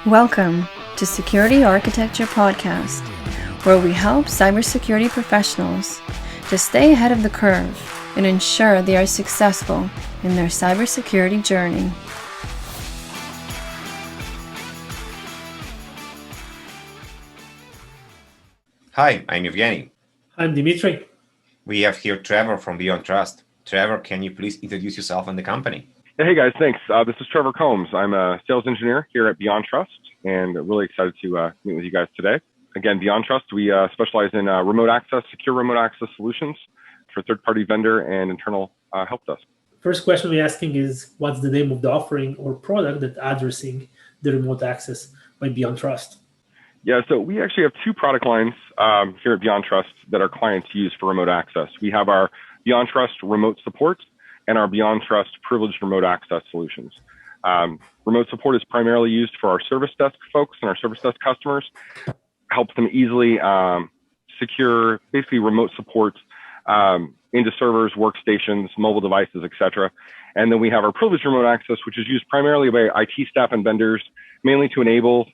Welcome to Security Architecture Podcast, where we help cybersecurity professionals to stay ahead of the curve and ensure they are successful in their cybersecurity journey. Hi, I'm Evgeny. I'm Dimitri. We have here Trevor from BeyondTrust. Trevor, can you please introduce yourself and the company? Hey guys, thanks. This is Trevor Combs. I'm a sales engineer here at BeyondTrust and really excited to meet with you guys today. Again, BeyondTrust, we specialize in remote access, secure remote access solutions for third-party vendor and internal help desk. First question we're asking is, what's the name of the offering or product that's addressing the remote access by BeyondTrust? Yeah, so we actually have two product lines here at BeyondTrust that our clients use for remote access. We have our BeyondTrust remote support and our BeyondTrust privileged remote access solutions. Remote support is primarily used for our service desk folks and our service desk customers, helps them easily secure basically remote support into servers, workstations, mobile devices, etc. And then we have our privileged remote access, which is used primarily by IT staff and vendors, mainly to enable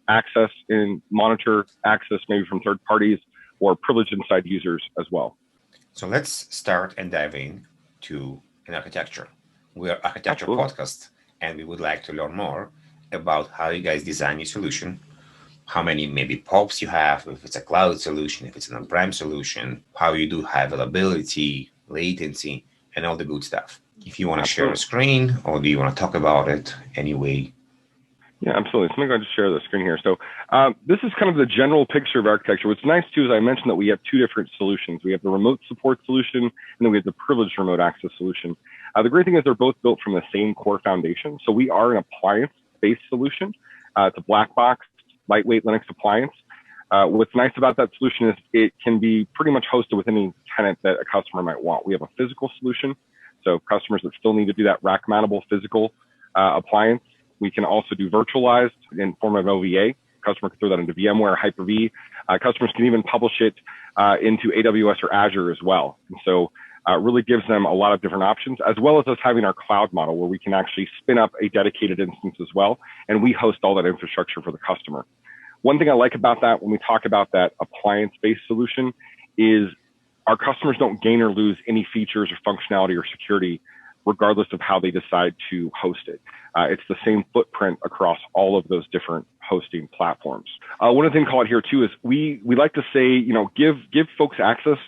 access and monitor access maybe from third parties or privileged inside users as well. So let's start and dive in to an architecture. We are Architecture Podcast, and we would like to learn more about how you guys design your solution, how many maybe POPs you have, if it's a cloud solution, if it's an on-prem solution, how you do high availability, latency, and all the good stuff. If you want to share a screen, or do you want to talk about it anyway? Yeah, absolutely. So I'm going to go ahead and share the screen here. So this is kind of the general picture of architecture. What's nice too is I mentioned that we have two different solutions. We have the remote support solution, and then we have the privileged remote access solution. The great thing is they're both built from the same core foundation. So we are an appliance-based solution. It's a black box, lightweight Linux appliance. What's nice about that solution is it can be pretty much hosted with any tenant that a customer might want. We have a physical solution. So customers that still need to do that rack mountable physical appliance. We can also do virtualized in form of OVA. Customer can throw that into VMware, Hyper-V. Customers can even publish it into AWS or Azure as well. And so it really gives them a lot of different options, as well as us having our cloud model where we can actually spin up a dedicated instance as well. And we host all that infrastructure for the customer. One thing I like about that when we talk about that appliance-based solution is our customers don't gain or lose any features or functionality or security regardless of how they decide to host it. It's the same footprint across all of those different hosting platforms. One of the things I'll call it here too is we like to say, give folks access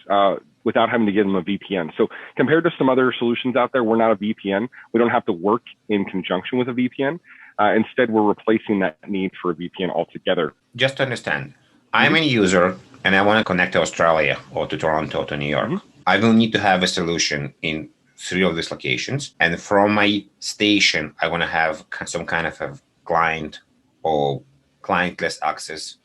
without having to give them a VPN. So compared to some other solutions out there, we're not a VPN. We don't have to work in conjunction with a VPN. Instead, we're replacing that need for a VPN altogether. Just to understand, I'm a user and I want to connect to Australia or to Toronto, to New York. I will need to have a solution in 3 of these locations. And from my station, I want to have some kind of a client or clientless access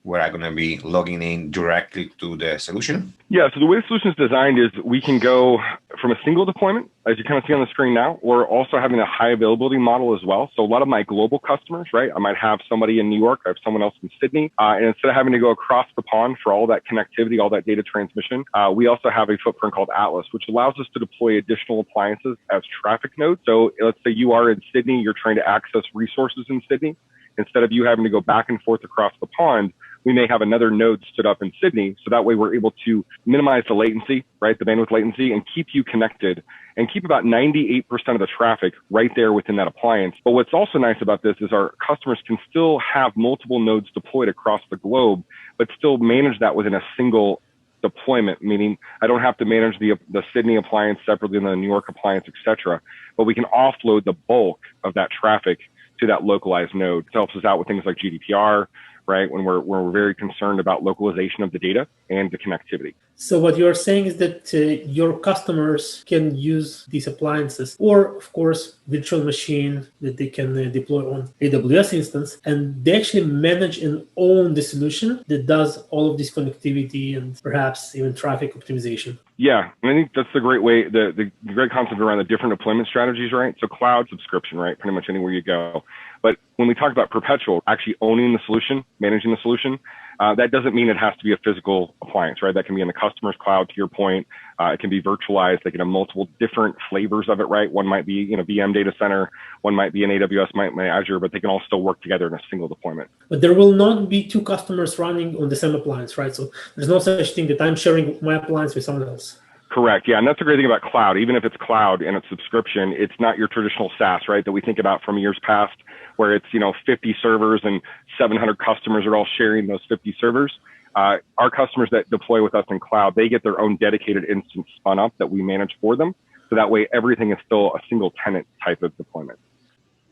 where I'm going to be logging in directly to the solution? Yeah, so the way the solution is designed is we can go from a single deployment, as you kind of see on the screen now, or also having a high availability model as well. So a lot of my global customers, right? I might have somebody in New York, I have someone else in Sydney, and instead of having to go across the pond for all that connectivity, all that data transmission, we also have a footprint called Atlas, which allows us to deploy additional appliances as traffic nodes. So let's say you are in Sydney, you're trying to access resources in Sydney. Instead of you having to go back and forth across the pond, we may have another node stood up in Sydney. So that way we're able to minimize the latency, right? The bandwidth latency, and keep you connected and keep about 98% of the traffic right there within that appliance. But what's also nice about this is our customers can still have multiple nodes deployed across the globe, but still manage that within a single deployment, meaning I don't have to manage the Sydney appliance separately than the New York appliance, et cetera. But we can offload the bulk of that traffic to that localized node. It helps us out with things like GDPR, right? When we're very concerned about localization of the data and the connectivity. So what you're saying is that your customers can use these appliances, or of course, virtual machine that they can deploy on AWS instance, and they actually manage and own the solution that does all of this connectivity and perhaps even traffic optimization. Yeah, and I think that's the great way, the great concept around the different deployment strategies, right? So cloud subscription, right? Pretty much anywhere you go. But when we talk about perpetual, actually owning the solution, managing the solution, that doesn't mean it has to be a physical appliance, right? That can be in the customer's cloud, to your point. It can be virtualized. They can have multiple different flavors of it, right? One might be, VM data center. One might be in AWS, might be Azure, but they can all still work together in a single deployment. But there will not be two customers running on the same appliance, right? So there's no such thing that I'm sharing my appliance with someone else. Correct. Yeah. And that's the great thing about cloud. Even if it's cloud and it's subscription, it's not your traditional SaaS, right? That we think about from years past, where it's, 50 servers and 700 customers are all sharing those 50 servers. Our customers that deploy with us in cloud, they get their own dedicated instance spun up that we manage for them. So that way, everything is still a single tenant type of deployment.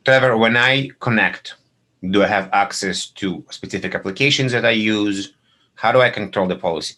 Trevor, when I connect, do I have access to specific applications that I use? How do I control the policy?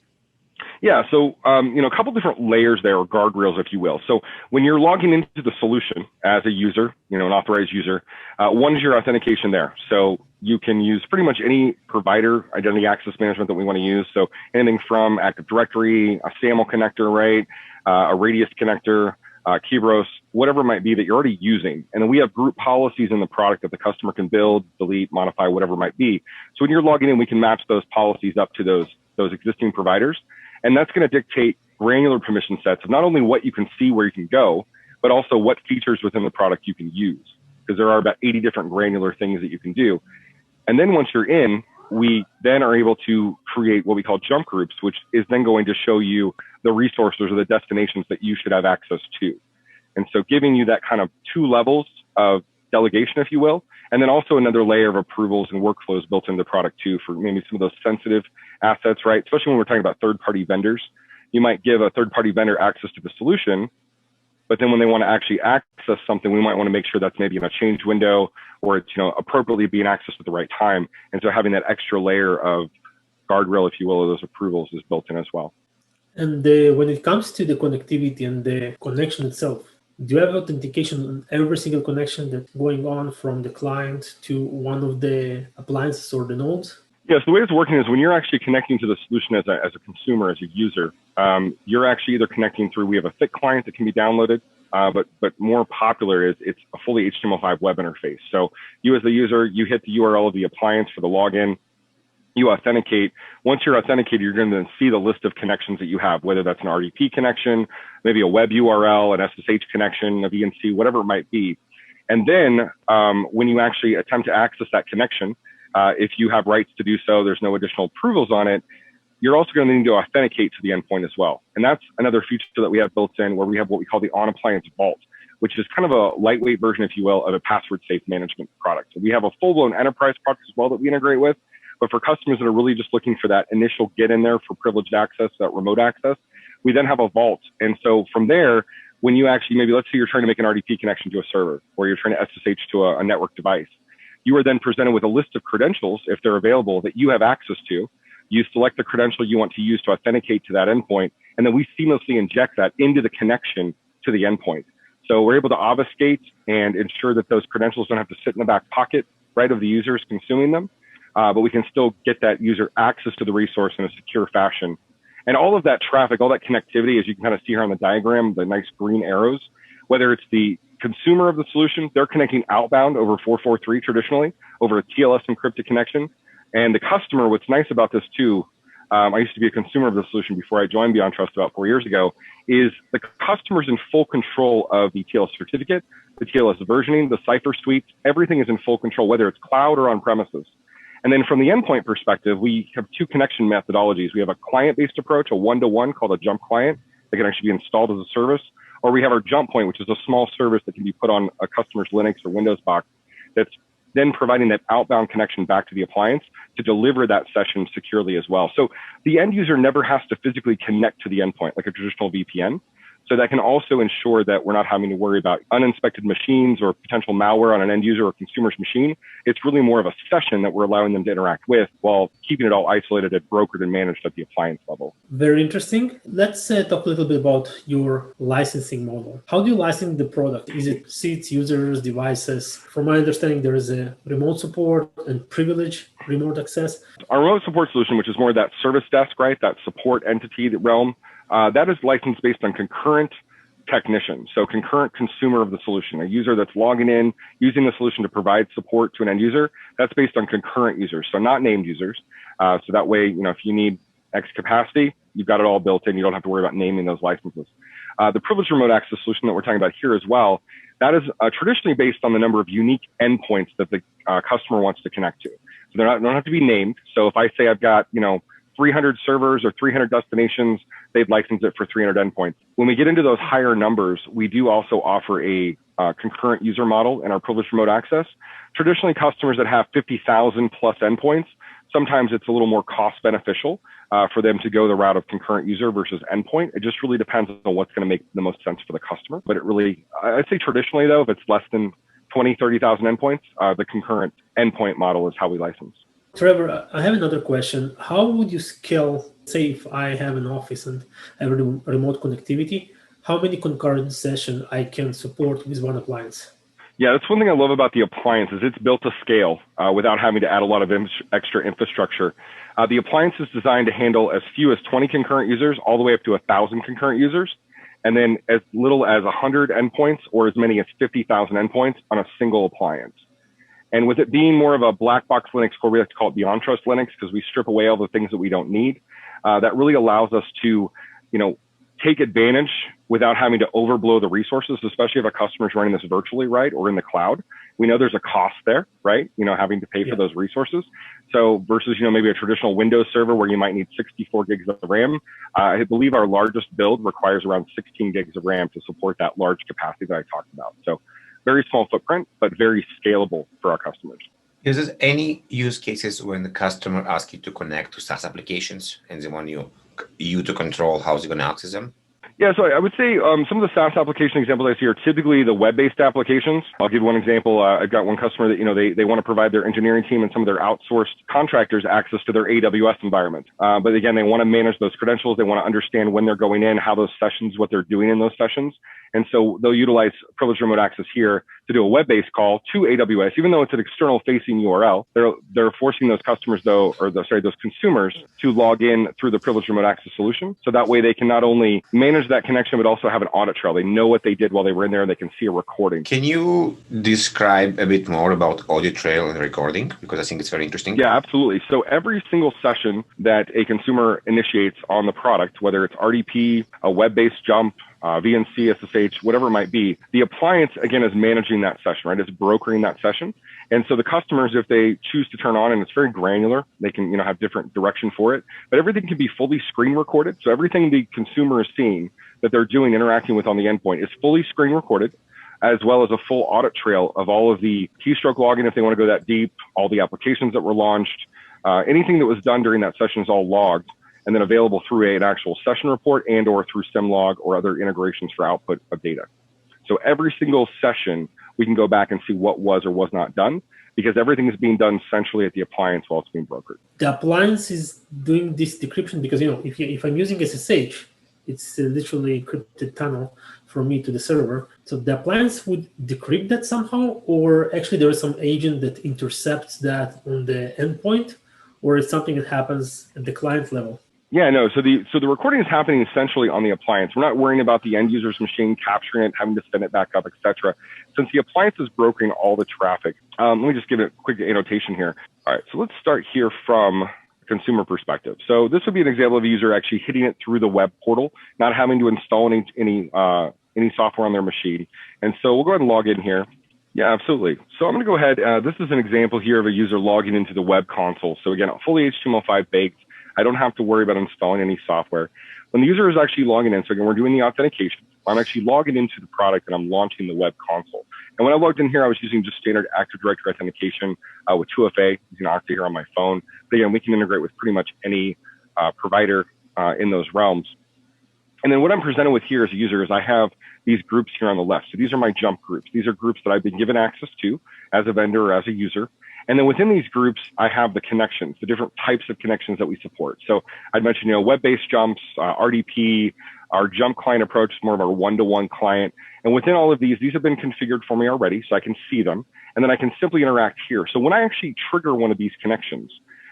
Yeah, so a couple different layers there, or guardrails, if you will. So when you're logging into the solution as a user, an authorized user, one is your authentication there. So you can use pretty much any provider identity access management that we want to use. So anything from Active Directory, a SAML connector, right, a Radius connector, Kerberos, whatever it might be that you're already using. And then we have group policies in the product that the customer can build, delete, modify, whatever it might be. So when you're logging in, we can match those policies up to those existing providers. And that's going to dictate granular permission sets of not only what you can see, where you can go, but also what features within the product you can use. Because there are about 80 different granular things that you can do. And then once you're in, we then are able to create what we call jump groups, which is then going to show you the resources or the destinations that you should have access to. And so giving you that kind of two levels of delegation, if you will, and then also another layer of approvals and workflows built into the product too, for maybe some of those sensitive assets, right? Especially when we're talking about third-party vendors. You might give a third-party vendor access to the solution, but then when they want to actually access something, we might want to make sure that's maybe in a change window or it's, appropriately being accessed at the right time. And so having that extra layer of guardrail, if you will, of those approvals is built in as well. And when it comes to the connectivity and the connection itself, do you have authentication on every single connection that's going on from the client to one of the appliances or the nodes? Yes, the way it's working is when you're actually connecting to the solution as a consumer, as a user, you're actually either connecting through, we have a thick client that can be downloaded, but more popular is it's a fully HTML5 web interface. So you as the user, you hit the URL of the appliance for the login, you authenticate. Once you're authenticated, you're going to see the list of connections that you have, whether that's an RDP connection, maybe a web URL, an SSH connection, a VNC, whatever it might be. And then when you actually attempt to access that connection, if you have rights to do so, there's no additional approvals on it, you're also going to need to authenticate to the endpoint as well. And that's another feature that we have built in, where we have what we call the on-appliance vault, which is kind of a lightweight version, if you will, of a password safe management product. So we have a full-blown enterprise product as well that we integrate with. But for customers that are really just looking for that initial get in there for privileged access, that remote access, we then have a vault. And so from there, when you actually, maybe let's say you're trying to make an RDP connection to a server, or you're trying to SSH to a network device, you are then presented with a list of credentials, if they're available, that you have access to. You select the credential you want to use to authenticate to that endpoint, and then we seamlessly inject that into the connection to the endpoint. So we're able to obfuscate and ensure that those credentials don't have to sit in the back pocket, right, of the users consuming them. But we can still get that user access to the resource in a secure fashion. And all of that traffic, all that connectivity, as you can kind of see here on the diagram, the nice green arrows, whether it's the consumer of the solution, they're connecting outbound over 443 traditionally, over a TLS encrypted connection. And the customer, what's nice about this too, I used to be a consumer of the solution before I joined BeyondTrust about 4 years ago, is the customer's in full control of the TLS certificate, the TLS versioning, the Cipher suite, everything is in full control, whether it's cloud or on premises. And then from the endpoint perspective, we have two connection methodologies. We have a client-based approach, a one-to-one called a jump client that can actually be installed as a service, or we have our jump point, which is a small service that can be put on a customer's Linux or Windows box that's then providing that outbound connection back to the appliance to deliver that session securely as well. So the end user never has to physically connect to the endpoint like a traditional VPN. So that can also ensure that we're not having to worry about uninspected machines or potential malware on an end user or consumer's machine. It's really more of a session that we're allowing them to interact with while keeping it all isolated and brokered and managed at the appliance level. Very interesting. Let's talk a little bit about your licensing model. How do you license the product? Is it seats, users, devices? From my understanding, there is a remote support and privilege remote access. Our remote support solution, which is more that service desk, right? That support entity, that realm, that is licensed based on concurrent technician. So concurrent consumer of the solution, a user that's logging in, using the solution to provide support to an end user. That's based on concurrent users, so not named users. So that way, if you need X capacity, you've got it all built in. You don't have to worry about naming those licenses. The privileged remote access solution that we're talking about here as well, that is traditionally based on the number of unique endpoints that the customer wants to connect to. So they don't have to be named. So if I say I've got, 300 servers or 300 destinations, they'd license it for 300 endpoints. When we get into those higher numbers, we do also offer a concurrent user model in our privileged remote access. Traditionally, customers that have 50,000 plus endpoints, sometimes it's a little more cost beneficial for them to go the route of concurrent user versus endpoint. It just really depends on what's going to make the most sense for the customer. But I'd say traditionally though, if it's less than 20, 30,000 endpoints, the concurrent endpoint model is how we license. Trevor, I have another question. How would you scale, say if I have an office and I have remote connectivity, how many concurrent sessions I can support with one appliance? Yeah, that's one thing I love about the appliance is it's built to scale without having to add a lot of extra infrastructure. The appliance is designed to handle as few as 20 concurrent users all the way up to 1,000 concurrent users, and then as little as 100 endpoints or as many as 50,000 endpoints on a single appliance. And with it being more of a black box Linux core, we like to call it BeyondTrust Linux because we strip away all the things that we don't need. That really allows us to, take advantage without having to overblow the resources, especially if a customer is running this virtually, right, or in the cloud. We know there's a cost there, right? Having to pay for those resources. So versus, maybe a traditional Windows server where you might need 64 gigs of RAM. I believe our largest build requires around 16 gigs of RAM to support that large capacity that I talked about. So very small footprint, but very scalable for our customers. Is there any use cases when the customer asks you to connect to SaaS applications and they want you to control how they're going to access them? Yeah, so I would say some of the SaaS application examples I see are typically the web-based applications. I'll give one example. I've got one customer that, they want to provide their engineering team and some of their outsourced contractors access to their AWS environment. But again, they want to manage those credentials. They want to understand when they're going in, how those sessions, what they're doing in those sessions. And so they'll utilize privileged remote access here to do a web-based call to AWS, even though it's an external facing URL. They're forcing those customers those consumers to log in through the privileged remote access solution. So that way they can not only manage that connection, but also have an audit trail. They know what they did while they were in there and they can see a recording. Can you describe a bit more about audit trail and recording? Because I think it's very interesting. Yeah, absolutely. So every single session that a consumer initiates on the product, whether it's RDP, a web-based jump, VNC, SSH, whatever it might be, the appliance, again, is managing that session, right? It's brokering that session. And so the customers, if they choose to turn on, and it's very granular, they can, have different direction for it, but everything can be fully screen recorded. So everything the consumer is seeing that they're doing, interacting with on the endpoint is fully screen recorded, as well as a full audit trail of all of the keystroke logging, if they want to go that deep, all the applications that were launched, anything that was done during that session is all logged and then available through an actual session report and or through SimLog or other integrations for output of data. So every single session, we can go back and see what was or was not done because everything is being done centrally at the appliance while it's being brokered. The appliance is doing this decryption because, if I'm using SSH, it's literally encrypted tunnel from me to the server. So the appliance would decrypt that somehow, or actually there is some agent that intercepts that on the endpoint, or it's something that happens at the client level? Yeah, no. So the recording is happening essentially on the appliance. We're not worrying about the end user's machine capturing it, having to send it back up, etc. Since the appliance is brokering all the traffic, let me just give it a quick annotation here. All right, so let's start here from a consumer perspective. So this would be an example of a user actually hitting it through the web portal, not having to install any software on their machine. And so we'll go ahead and log in here. Yeah, absolutely. So I'm going to go ahead. This is an example here of a user logging into the web console. So again, fully HTML5 baked. I don't have to worry about installing any software. When the user is actually logging in, so again, we're doing the authentication. I'm actually logging into the product and I'm launching the web console. And when I logged in here, I was using just standard Active Directory authentication with 2FA, using Okta here on my phone. But again, we can integrate with pretty much any provider in those realms. And then what I'm presented with here as a user is I have these groups here on the left. So these are my jump groups. These are groups that I've been given access to as a vendor or as a user. And then within these groups, I have the connections, the different types of connections that we support. So I'd mentioned, web-based jumps, RDP, our jump client approach is more of our one-to-one client. And within all of these have been configured for me already, so I can see them. And then I can simply interact here. So when I actually trigger one of these connections,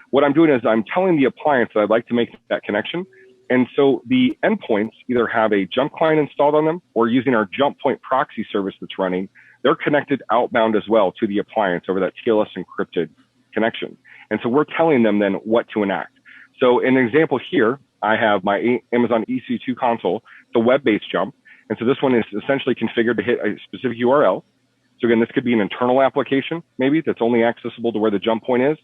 what I'm doing is I'm telling the appliance that I'd like to make that connection. And so the endpoints either have a jump client installed on them or using our jump point proxy service that's running, they're connected outbound as well to the appliance over that TLS encrypted connection. And so we're telling them then what to enact. So in an example here, I have my Amazon EC2 console, the web-based jump. And so this one is essentially configured to hit a specific URL. So again, this could be an internal application, maybe that's only accessible to where the jump point is.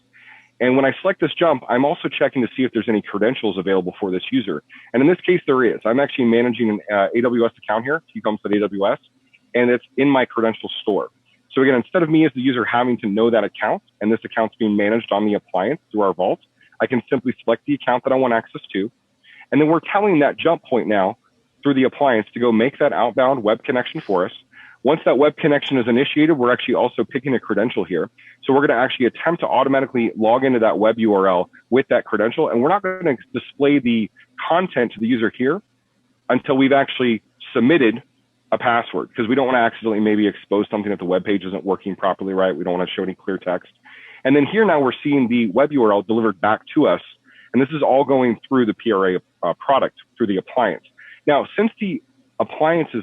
And when I select this jump, I'm also checking to see if there's any credentials available for this user. And in this case, there is. I'm actually managing an AWS account here, KickOff.AWS, and it's in my credential store. So again, instead of me as the user having to know that account, and this account's being managed on the appliance through our vault, I can simply select the account that I want access to. And then we're telling that jump point now through the appliance to go make that outbound web connection for us. Once that web connection is initiated, we're actually also picking a credential here. So we're going to actually attempt to automatically log into that web URL with that credential. And we're not going to display the content to the user here until we've actually submitted a password, because we don't want to accidentally maybe expose something if the web page isn't working properly, right? We don't want to show any clear text. And then here now we're seeing the web URL delivered back to us. And this is all going through the PRA product, through the appliance. Now, since the appliance is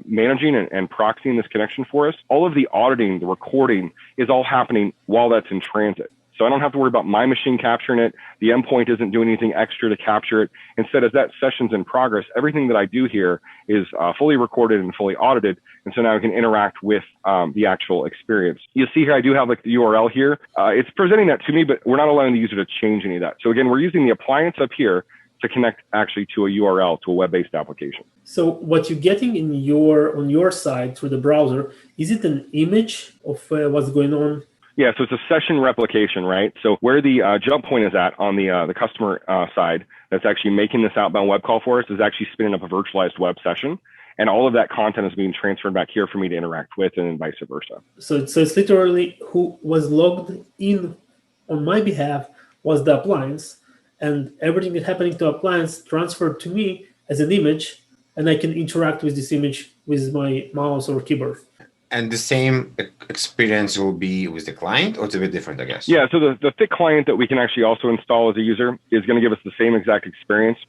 managing and proxying this connection for us, all of the auditing, the recording is all happening while that's in transit. So I don't have to worry about my machine capturing it. The endpoint isn't doing anything extra to capture it. Instead, as that session's in progress, everything that I do here is fully recorded and fully audited. And so now I can interact with the actual experience. You see here, I do have like the URL here. It's presenting that to me, but we're not allowing the user to change any of that. So again, we're using the appliance up here to connect actually to a URL, to a web-based application. So what you're getting on your side through the browser, is it an image of what's going on? Yeah, so it's a session replication, right? So where the jump point is at on the customer side that's actually making this outbound web call for us is actually spinning up a virtualized web session. And all of that content is being transferred back here for me to interact with, and then vice versa. So it's literally who was logged in on my behalf was the appliance, and everything that's happening to appliance transferred to me as an image, and I can interact with this image with my mouse or keyboard. And the same experience will be with the client, or it's a bit different, I guess? Yeah, so the thick client that we can actually also install as a user is going to give us the same exact experience.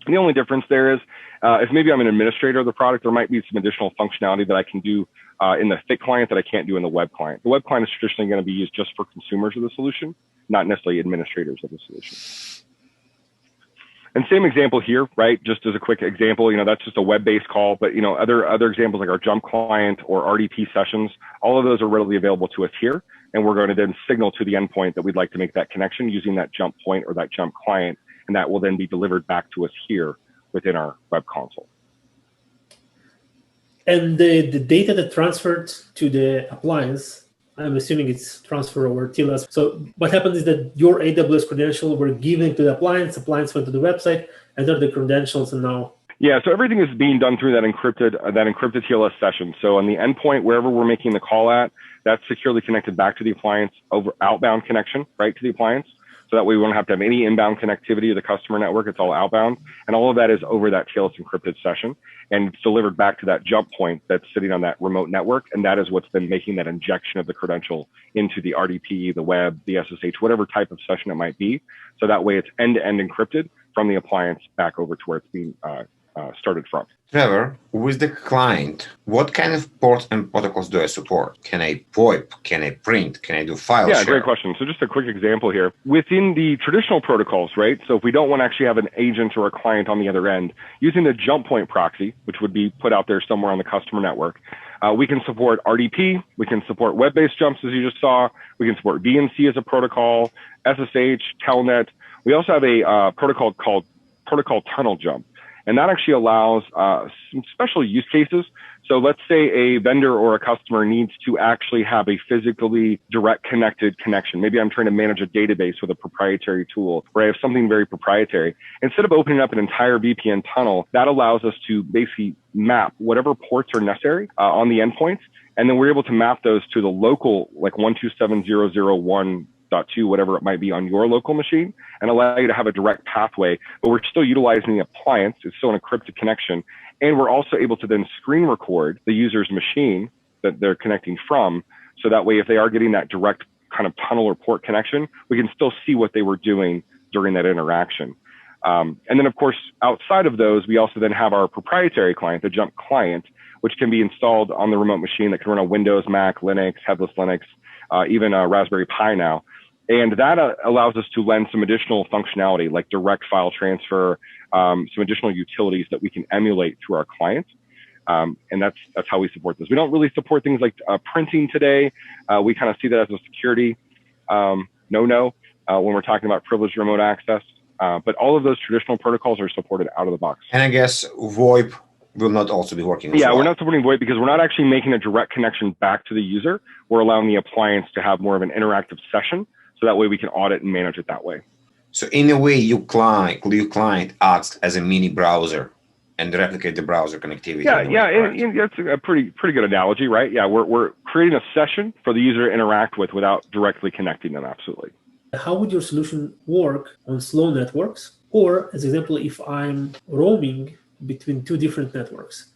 The only difference there is if maybe I'm an administrator of the product, there might be some additional functionality that I can do in the thick client that I can't do in the web client. The web client is traditionally going to be used just for consumers of the solution, not necessarily administrators of the solution. And same example here, right? Just as a quick example, that's just a web-based call, but other examples like our jump client or RDP sessions, all of those are readily available to us here. And we're going to then signal to the endpoint that we'd like to make that connection using that jump point or that jump client. And that will then be delivered back to us here within our web console. And the data that transferred to the appliance, I'm assuming it's transfer over TLS. So what happens is that your AWS credentials were given to the appliance went to the website, entered the credentials, and now. Yeah, so everything is being done through that encrypted TLS session. So on the endpoint, wherever we're making the call at, that's securely connected back to the appliance over outbound connection, right, to the appliance. So that way we won't have to have any inbound connectivity to the customer network. It's all outbound. And all of that is over that TLS encrypted session. And it's delivered back to that jump point that's sitting on that remote network. And that is what's been making that injection of the credential into the RDP, the web, the SSH, whatever type of session it might be. So that way it's end-to-end encrypted from the appliance back over to where it's being started from. Trevor, with the client, what kind of ports and protocols do I support? Can I VoIP? Can I print? Can I do file share? Yeah, great question. So just a quick example here. Within the traditional protocols, right? So if we don't want to actually have an agent or a client on the other end, using the jump point proxy, which would be put out there somewhere on the customer network, we can support RDP. We can support web-based jumps, as you just saw. We can support VNC as a protocol, SSH, Telnet. We also have a protocol called Protocol Tunnel Jump. And that actually allows some special use cases. So let's say a vendor or a customer needs to actually have a physically direct connected connection. Maybe I'm trying to manage a database with a proprietary tool where I have something very proprietary. Instead of opening up an entire VPN tunnel, that allows us to basically map whatever ports are necessary on the endpoints. And then we're able to map those to the local, like 127.0.0.1.2, whatever it might be on your local machine, and allow you to have a direct pathway, but we're still utilizing the appliance. It's still an encrypted connection. And we're also able to then screen record the user's machine that they're connecting from. So that way, if they are getting that direct kind of tunnel or port connection, we can still see what they were doing during that interaction. And then, of course, outside of those, we also then have our proprietary client, the Jump client, which can be installed on the remote machine that can run on Windows, Mac, Linux, headless Linux, even Raspberry Pi now. And that allows us to lend some additional functionality like direct file transfer, some additional utilities that we can emulate through our clients. And that's how we support this. We don't really support things like printing today. We kind of see that as a security no-no when we're talking about privileged remote access. But all of those traditional protocols are supported out of the box. And I guess VoIP will not also be working as well. We're not supporting VoIP because we're not actually making a direct connection back to the user. We're allowing the appliance to have more of an interactive session, so that way we can audit and manage it that way. So in a way, your client acts as a mini browser and replicate the browser connectivity. And that's a pretty good analogy, right? Yeah, we're creating a session for the user to interact with without directly connecting them, absolutely. How would your solution work on slow networks? Or, as an example, if I'm roaming between two different networks?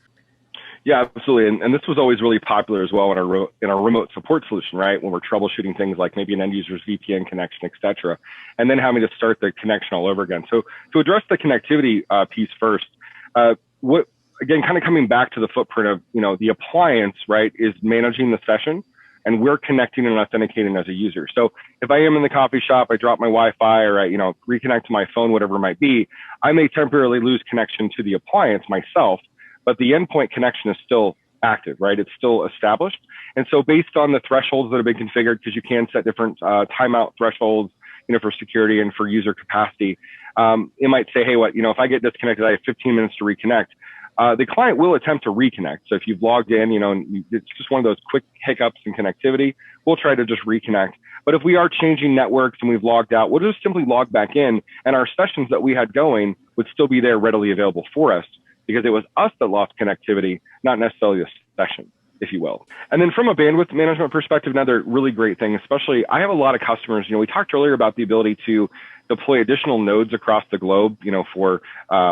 Yeah, absolutely. And this was always really popular as well in our remote support solution, right? When we're troubleshooting things like maybe an end user's VPN connection, et cetera, and then having to start the connection all over again. So to address the connectivity piece first, again, kind of coming back to the footprint of, the appliance, right, is managing the session, and we're connecting and authenticating as a user. So if I am in the coffee shop, I drop my Wi-Fi or I, reconnect to my phone, whatever it might be, I may temporarily lose connection to the appliance myself, but the endpoint connection is still active, right? It's still established. And so based on the thresholds that have been configured, because you can set different timeout thresholds, for security and for user capacity, it might say, hey, if I get disconnected, I have 15 minutes to reconnect. The client will attempt to reconnect. So if you've logged in, and it's just one of those quick hiccups in connectivity, we'll try to just reconnect. But if we are changing networks and we've logged out, we'll just simply log back in, and our sessions that we had going would still be there readily available for us, because it was us that lost connectivity, not necessarily the session, if you will. And then from a bandwidth management perspective, another really great thing, especially I have a lot of customers, we talked earlier about the ability to deploy additional nodes across the globe, for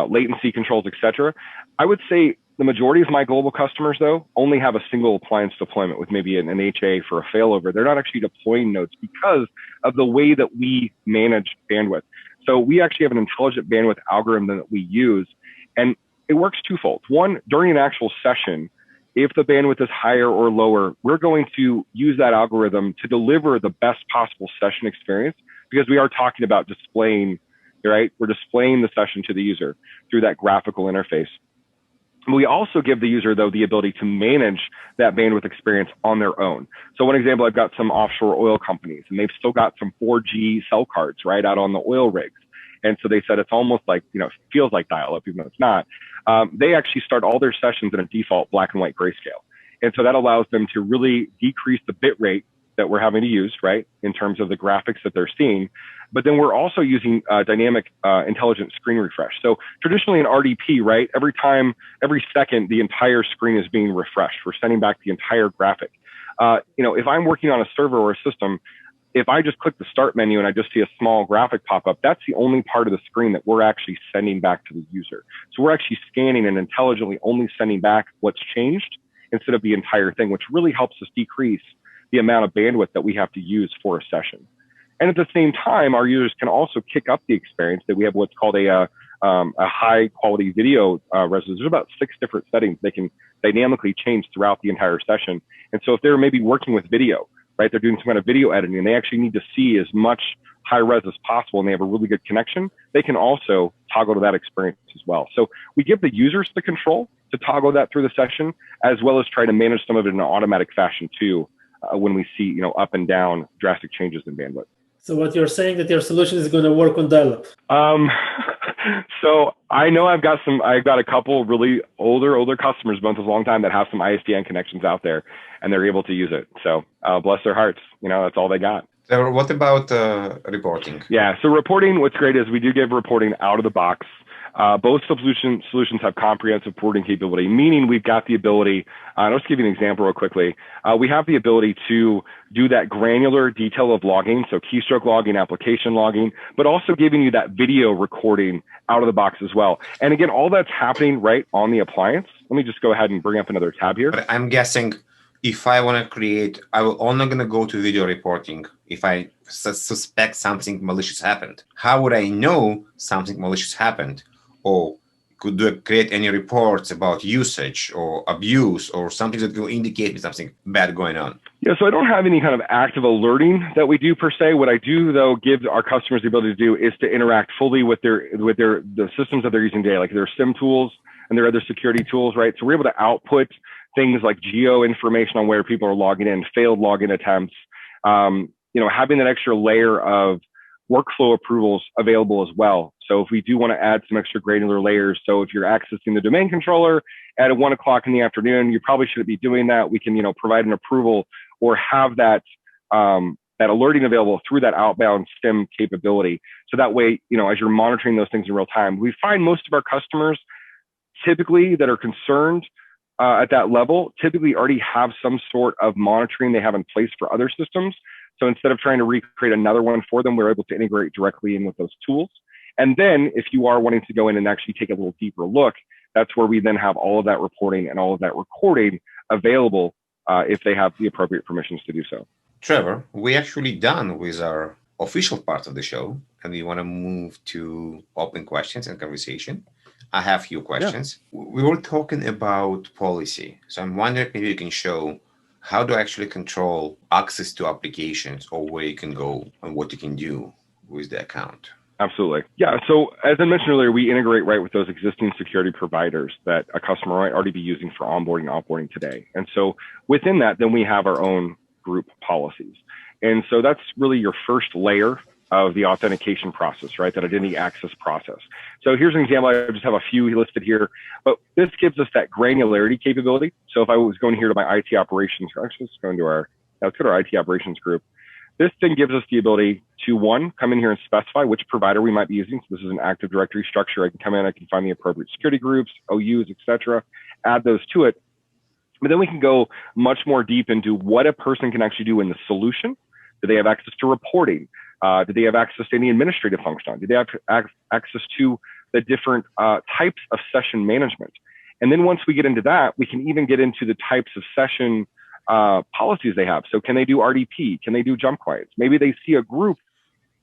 latency controls, et cetera. I would say the majority of my global customers, though, only have a single appliance deployment with maybe an HA for a failover. They're not actually deploying nodes because of the way that we manage bandwidth. So we actually have an intelligent bandwidth algorithm that we use, and it works twofold. One, during an actual session, if the bandwidth is higher or lower, we're going to use that algorithm to deliver the best possible session experience, because we are talking about displaying, right? We're displaying the session to the user through that graphical interface. We also give the user, though, the ability to manage that bandwidth experience on their own. So one example, I've got some offshore oil companies, and they've still got some 4G cell cards, right, out on the oil rigs. And so they said it's almost like, it feels like dial-up, even though it's not. They actually start all their sessions in a default black and white grayscale. And so that allows them to really decrease the bit rate that we're having to use, right, in terms of the graphics that they're seeing. But then we're also using dynamic intelligent screen refresh. So traditionally in RDP, right, every second, the entire screen is being refreshed. We're sending back the entire graphic. If I'm working on a server or a system, if I just click the start menu and I just see a small graphic pop up, that's the only part of the screen that we're actually sending back to the user. So we're actually scanning and intelligently only sending back what's changed instead of the entire thing, which really helps us decrease the amount of bandwidth that we have to use for a session. And at the same time, our users can also kick up the experience. That we have what's called a high quality video resolution. There's about 6 different settings they can dynamically change throughout the entire session. And so if they're maybe working with video, right, they're doing some kind of video editing and they actually need to see as much high res as possible and they have a really good connection, they can also toggle to that experience as well. So we give the users the control to toggle that through the session, as well as try to manage some of it in an automatic fashion too, when we see, up and down drastic changes in bandwidth. So what you're saying that your solution is going to work on dial-up? So I know I've got a couple really older customers, been with us a long time, that have some ISDN connections out there and they're able to use it. So bless their hearts, that's all they got. So what about reporting? Yeah, so reporting, what's great is we do give reporting out of the box. Both solutions have comprehensive reporting capability, meaning we've got the ability, I'll just give you an example real quickly. We have the ability to do that granular detail of logging, so keystroke logging, application logging, but also giving you that video recording out of the box as well. And again, all that's happening right on the appliance. Let me just go ahead and bring up another tab here. But I'm guessing if I want to create, I will only going to go to video reporting if I suspect something malicious happened. How would I know something malicious happened? Or could I create any reports about usage or abuse or something that will indicate me something bad going on? Yeah, so I don't have any kind of active alerting that we do per se. What I do though, give our customers the ability to do is to interact fully with the systems that they're using today, like their SIM tools and their other security tools, right? So we're able to output things like geo information on where people are logging in, failed login attempts, having that extra layer of workflow approvals available as well. So if we do want to add some extra granular layers, so if you're accessing the domain controller at 1 o'clock in the afternoon, you probably shouldn't be doing that. We can, provide an approval or have that alerting available through that outbound SIM capability. So that way, as you're monitoring those things in real time, we find most of our customers typically that are concerned at that level typically already have some sort of monitoring they have in place for other systems. So instead of trying to recreate another one for them, we're able to integrate directly in with those tools. And then if you are wanting to go in and actually take a little deeper look, that's where we then have all of that reporting and all of that recording available if they have the appropriate permissions to do so. Trevor, we're actually done with our official part of the show, and we want to move to open questions and conversation. I have a few questions. Yeah. We were talking about policy. So I'm wondering maybe you can show how to actually control access to applications or where you can go and what you can do with the account. Absolutely. Yeah. So as I mentioned earlier, we integrate right with those existing security providers that a customer might already be using for onboarding and offboarding today. And so within that, then we have our own group policies. And so that's really your first layer of the authentication process, right? That identity access process. So here's an example. I just have a few listed here, but this gives us that granularity capability. So if I was going here to my IT operations, actually let's go into our IT operations group. This then gives us the ability to, one, come in here and specify which provider we might be using. So this is an Active Directory structure. I can come in, I can find the appropriate security groups, OUs, etc., add those to it. But then we can go much more deep into what a person can actually do in the solution. Do they have access to reporting? Do they have access to any administrative function? Do they have access to the different types of session management? And then once we get into that, we can even get into the types of session policies they have. So can they do RDP? Can they do jump clients? Maybe they see a group.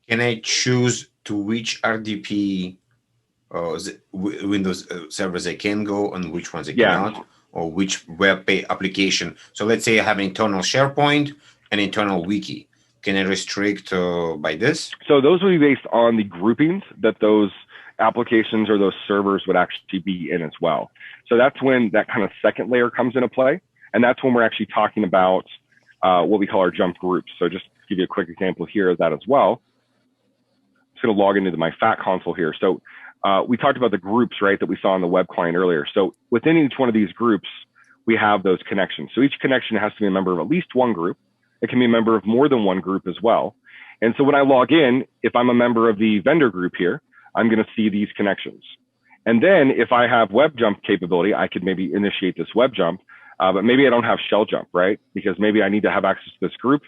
Can I choose to which RDP Windows servers they can go and which ones they cannot, or which web application? So let's say I have internal SharePoint and internal wiki. Can I restrict by this? So those will be based on the groupings that those applications or those servers would actually be in as well. So that's when that kind of second layer comes into play. And that's when we're actually talking about what we call our jump groups. So just to give you a quick example here of that as well. I'm just going to log into my FAT console here. So we talked about the groups, right, that we saw on the web client earlier. So within each one of these groups, we have those connections. So each connection has to be a member of at least one group. It can be a member of more than one group as well. And so when I log in, if I'm a member of the vendor group here, I'm going to see these connections. And then if I have web jump capability, I could maybe initiate this web jump, but maybe I don't have shell jump, right? Because maybe I need to have access to this group,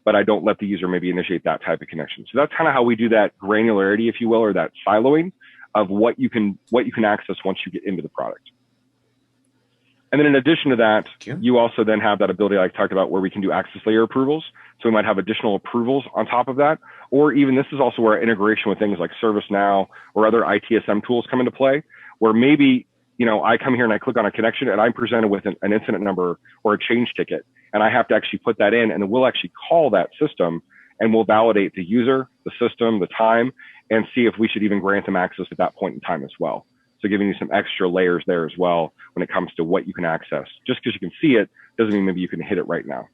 but I don't let the user maybe initiate that type of connection. So that's kind of how we do that granularity, if you will, or that siloing of what you can access once you get into the product. And then in addition to that, you also then have that ability I talked about where we can do access layer approvals. So we might have additional approvals on top of that, or even this is also where our integration with things like ServiceNow or other ITSM tools come into play, where maybe, I come here and I click on a connection and I'm presented with an incident number or a change ticket, and I have to actually put that in, and then we'll actually call that system and we'll validate the user, the system, the time, and see if we should even grant them access at that point in time as well. So giving you some extra layers there as well when it comes to what you can access. Just because you can see it doesn't mean maybe you can hit it right now.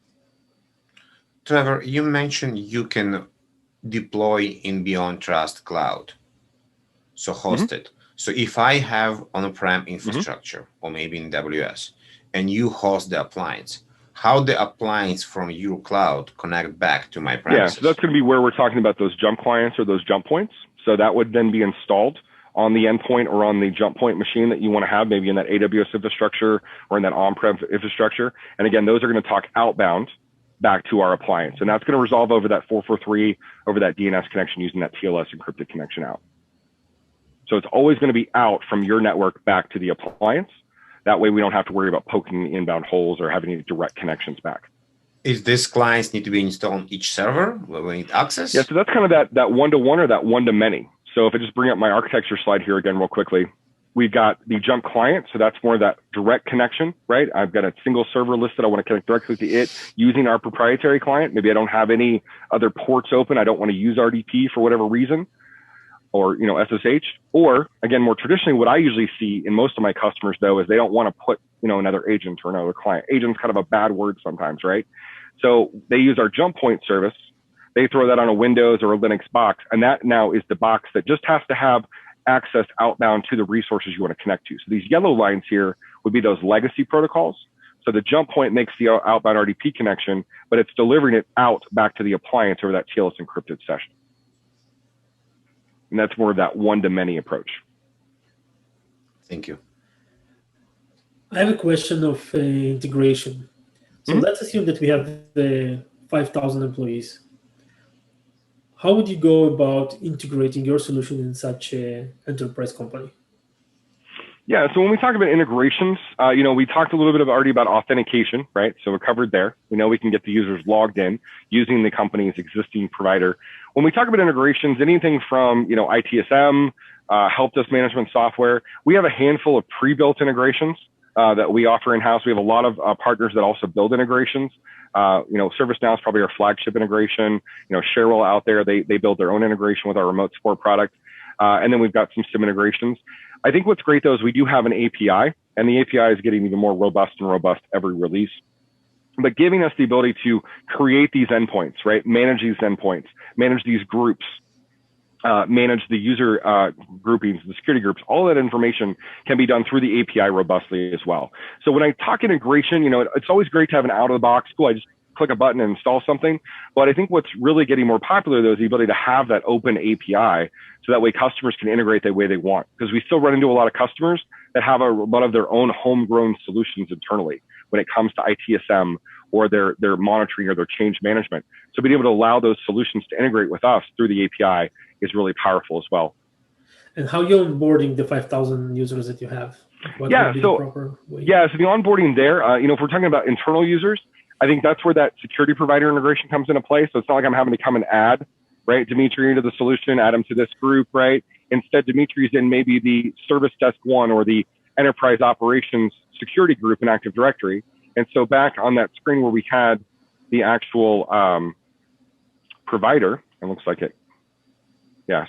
Trevor, you mentioned you can deploy in BeyondTrust cloud, so host it. So if I have on-prem infrastructure or maybe in AWS and you host the appliance, how the appliance from your cloud connect back to my premises? Yeah, so that's going to be where we're talking about those jump clients or those jump points. So that would then be installed on the endpoint or on the jump point machine that you want to have, maybe in that AWS infrastructure or in that on-prem infrastructure. And again, those are going to talk outbound back to our appliance. And that's going to resolve over that 443, over that DNS connection using that TLS encrypted connection out. So it's always going to be out from your network back to the appliance. That way we don't have to worry about poking the inbound holes or having any direct connections back. Is this clients need to be installed on each server when we need access? Yeah, so that's kind of that one-to-one or that one-to-many. So if I just bring up my architecture slide here again real quickly, we've got the jump client. So that's more of that direct connection, right? I've got a single server listed. I want to connect directly to it using our proprietary client. Maybe I don't have any other ports open. I don't want to use RDP for whatever reason, or SSH. Or again, more traditionally, what I usually see in most of my customers though is they don't want to put another agent or another client. Agent's kind of a bad word sometimes, right? So they use our jump point service. They throw that on a Windows or a Linux box, and that now is the box that just has to have access outbound to the resources you want to connect to. So these yellow lines here would be those legacy protocols. So the jump point makes the outbound RDP connection, but it's delivering it out back to the appliance over that TLS encrypted session. And that's more of that one-to-many approach. Thank you. I have a question of integration. So let's assume that we have the 5,000 employees. How would you go about integrating your solution in such an enterprise company? Yeah, so when we talk about integrations, we talked a little bit already about authentication, right? So we're covered there. We know we can get the users logged in using the company's existing provider. When we talk about integrations, anything from, ITSM, help desk management software, we have a handful of pre-built integrations that we offer in-house. We have a lot of partners that also build integrations. ServiceNow is probably our flagship integration. Cherwell out there, they build their own integration with our remote support product. And then we've got some SIM integrations. I think what's great though is we do have an API, and the API is getting even more robust and robust every release. But giving us the ability to create these endpoints, right? Manage these endpoints, manage these groups, manage the user groupings, the security groups, all that information can be done through the API robustly as well. So when I talk integration, it's always great to have an out-of-the-box tool. I just click a button and install something. But I think what's really getting more popular, though, is the ability to have that open API so that way customers can integrate the way they want. Because we still run into a lot of customers that have a lot of their own homegrown solutions internally when it comes to ITSM or their monitoring or their change management. So being able to allow those solutions to integrate with us through the API is really powerful as well. And how are you onboarding the 5,000 users that you have? So the onboarding there, if we're talking about internal users, I think that's where that security provider integration comes into play. So it's not like I'm having to come and add, right, Dimitri into the solution, add him to this group, right? Instead, Dimitri's in maybe the service desk one or the enterprise operations security group in Active Directory. And so back on that screen where we had the actual provider, it looks like it. Yeah,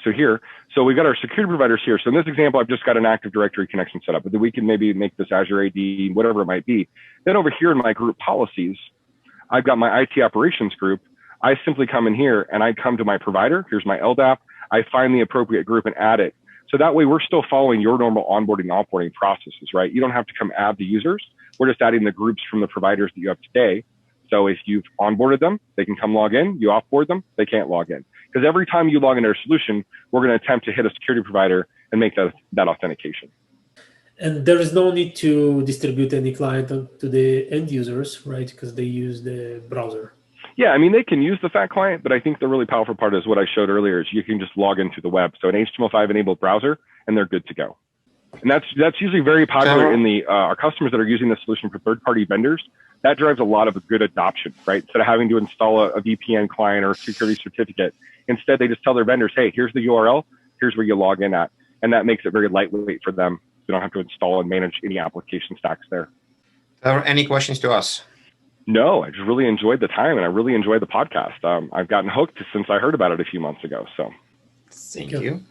so we've got our security providers here. So in this example, I've just got an Active Directory connection set up, but then we can maybe make this Azure AD, whatever it might be. Then over here in my group policies, I've got my IT operations group. I simply come in here and I come to my provider. Here's my LDAP. I find the appropriate group and add it. So that way we're still following your normal onboarding and offboarding processes, right? You don't have to come add the users. We're just adding the groups from the providers that you have today. So if you've onboarded them, they can come log in. You offboard them, they can't log in. Because every time you log into our solution, we're going to attempt to hit a security provider and make that authentication. And there is no need to distribute any client to the end users, right? Because they use the browser. Yeah, I mean, they can use the fat client, but I think the really powerful part is what I showed earlier is you can just log into the web. So an HTML5 enabled browser, and they're good to go. And that's usually very popular in our customers that are using the solution for third-party vendors. That drives a lot of good adoption, right? Instead of having to install a VPN client or a security certificate, instead they just tell their vendors, hey, here's the URL, here's where you log in at. And that makes it very lightweight for them. They don't have to install and manage any application stacks there. Are there any questions to us? No, I just really enjoyed the time and I really enjoyed the podcast. I've gotten hooked since I heard about it a few months ago. So thank you.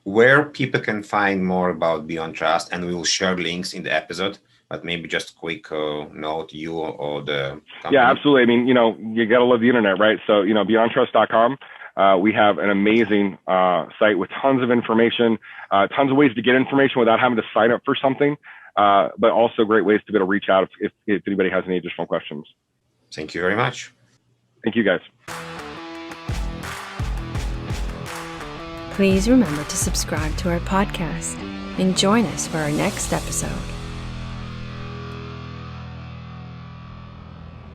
Where people can find more about BeyondTrust, and we will share links in the episode, but maybe just quick note, you or the company. Yeah, absolutely. I mean, you got to love the internet, right? So, BeyondTrust.com. We have an amazing site with tons of information, tons of ways to get information without having to sign up for something, but also great ways to be able to reach out if anybody has any additional questions. Thank you very much. Thank you, guys. Please remember to subscribe to our podcast and join us for our next episode.